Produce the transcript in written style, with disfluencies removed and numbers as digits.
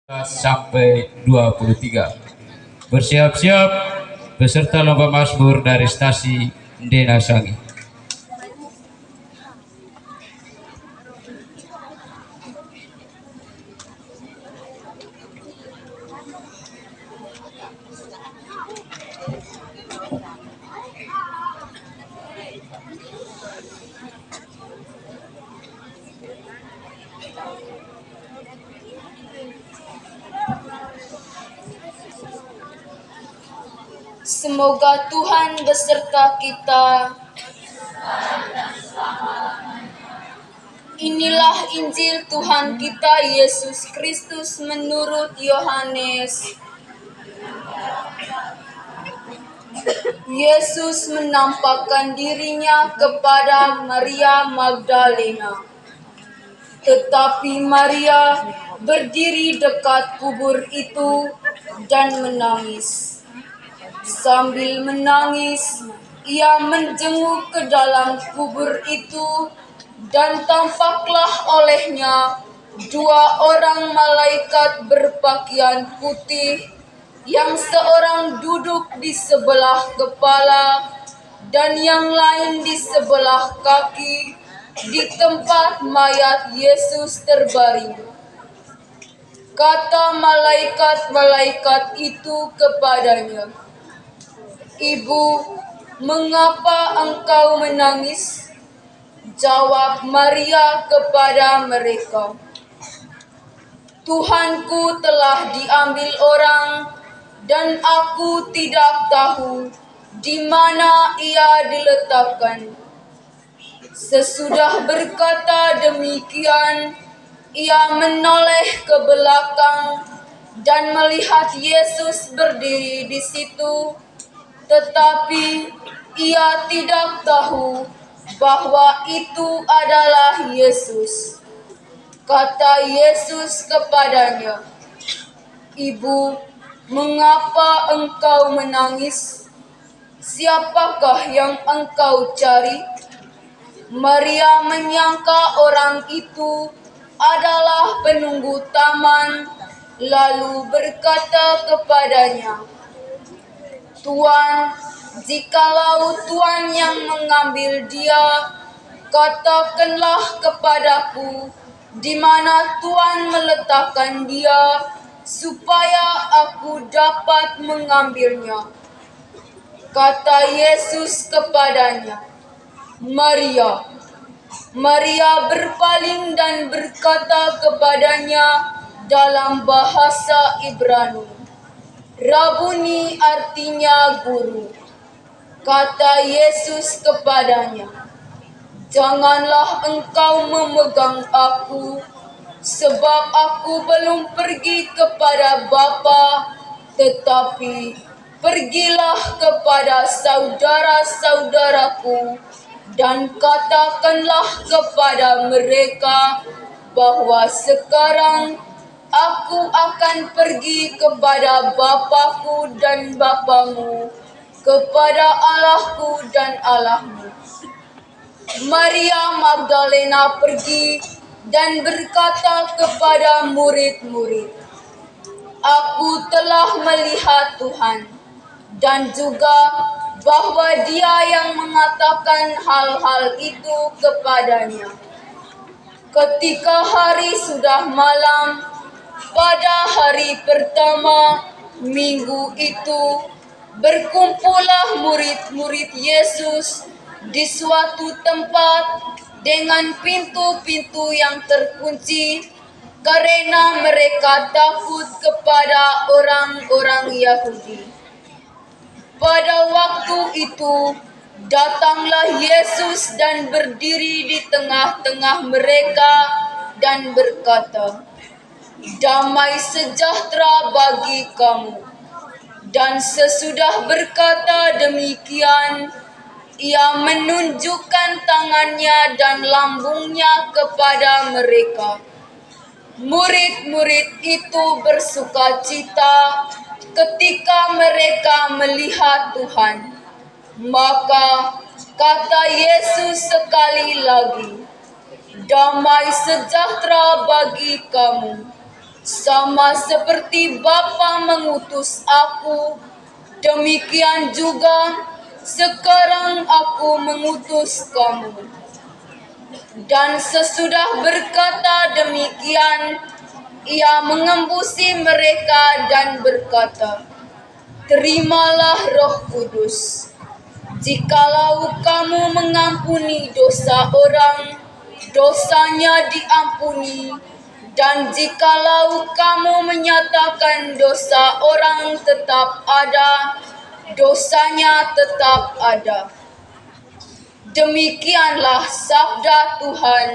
sampai 23. Bersiap-siap beserta lomba Mazmur dari stasi Dena Sangi. Semoga Tuhan beserta kita. Inilah Injil Tuhan kita Yesus Kristus menurut Yohanes. Yesus menampakkan dirinya kepada Maria Magdalena. Tetapi Maria berdiri dekat kubur itu dan menangis. Sambil menangis, ia menjenguk ke dalam kubur itu, dan tampaklah olehnya dua orang malaikat berpakaian putih, yang seorang duduk di sebelah kepala dan yang lain di sebelah kaki, di tempat mayat Yesus terbaring. Kata malaikat-malaikat itu kepadanya, "Ibu, mengapa engkau menangis?" Jawab Maria kepada mereka, "Tuhanku telah diambil orang, dan aku tidak tahu di mana ia diletakkan." Sesudah berkata demikian, ia menoleh ke belakang dan melihat Yesus berdiri di situ. Tetapi ia tidak tahu bahwa itu adalah Yesus. Kata Yesus kepadanya, "Ibu, mengapa engkau menangis? Siapakah yang engkau cari?" Maria menyangka orang itu adalah penunggu taman, lalu berkata kepadanya, "Tuan, jikalau Tuan yang mengambil dia, katakanlah kepadaku di mana Tuan meletakkan dia, supaya aku dapat mengambilnya." Kata Yesus kepadanya, "Maria." Maria berpaling dan berkata kepadanya dalam bahasa Ibrani, "Rabuni," artinya guru. Kata Yesus kepadanya, "Janganlah engkau memegang aku, sebab aku belum pergi kepada Bapa, tetapi pergilah kepada saudara-saudaraku dan katakanlah kepada mereka bahwa sekarang aku akan pergi kepada Bapakku dan Bapamu, kepada Allahku dan Allahmu." Maria Magdalena pergi dan berkata kepada murid-murid, "Aku telah melihat Tuhan," dan juga bahwa Dia yang mengatakan hal-hal itu kepadanya. Ketika hari sudah malam, pada hari pertama minggu itu, berkumpullah murid-murid Yesus di suatu tempat dengan pintu-pintu yang terkunci, karena mereka takut kepada orang-orang Yahudi. Pada waktu itu, datanglah Yesus dan berdiri di tengah-tengah mereka dan berkata, "Damai sejahtera bagi kamu." Dan sesudah berkata demikian, ia menunjukkan tangannya dan lambungnya kepada mereka. Murid-murid itu bersukacita ketika mereka melihat Tuhan. Maka kata Yesus sekali lagi, "Damai sejahtera bagi kamu." Sama seperti Bapa mengutus aku, demikian juga sekarang aku mengutus kamu. Dan sesudah berkata demikian, ia mengembusi mereka dan berkata, "Terimalah Roh Kudus. Jikalau kamu mengampuni dosa orang, dosanya diampuni. Dan jikalau kamu menyatakan dosa orang tetap ada, dosanya tetap ada." Demikianlah sabda Tuhan.